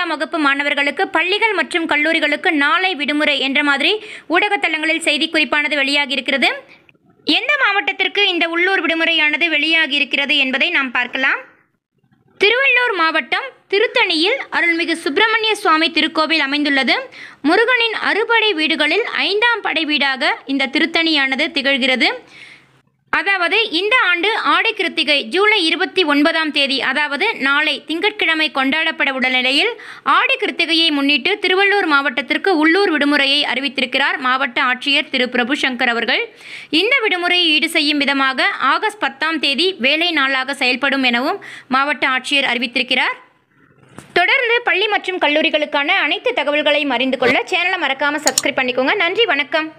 12ஆம் வகுப்பு மாணவர்களுக்கு பள்ளிகள் மற்றும் கல்லூரிகளுக்கு நாளை விடுமுறை என்ற மாதிரி ஊடகத்தளங்களில் செய்திக்குறிப்பானது வெளியாகி இருக்கிறது. எந்த மாவட்டத்திற்கு இந்த உள்ளூர் விடுமுறையானது வெளியாகி இருக்கிறது என்பதை நாம் பார்க்கலாம். திருவள்ளூர் மாவட்டம் திருத்தணியில் அருள்மிகு சுப்பிரமணிய சுவாமி திருக்கோவில் அமைந்துள்ளது. முருகனின் அறுபடை வீடுகளில் 5ஆம் படை வீடாக இந்த திருத்தணியானது திகழ்கிறது. அதாவது இந்த ஆண்டு ஆடி கிருத்திகை ஜூலை 29ஆம் தேதி, அதாவது நாளை திங்கட்கிழமை கொண்டாடப்பட உள்ள நிலையில் ஆடி கிருத்திகையை முன்னிட்டு திருவள்ளூர் மாவட்டத்திற்கு உள்ளூர் விடுமுறையை அறிவித்திருக்கிறார் மாவட்ட ஆட்சியர் திரு பிரபுசங்கர் அவர்கள். இந்த விடுமுறையை ஈடு செய்யும் விதமாக ஆகஸ்ட் 10ஆம் தேதி வேலை நாளாக செயல்படும் எனவும் மாவட்ட ஆட்சியர் அறிவித்திருக்கிறார். தொடர்ந்து பள்ளி மற்றும் கல்லூரிகளுக்கான அனைத்து தகவல்களையும் அறிந்து கொள்ள சேனலை மறக்காமல் சப்ஸ்கிரைப் பண்ணிக்கோங்க. நன்றி, வணக்கம்.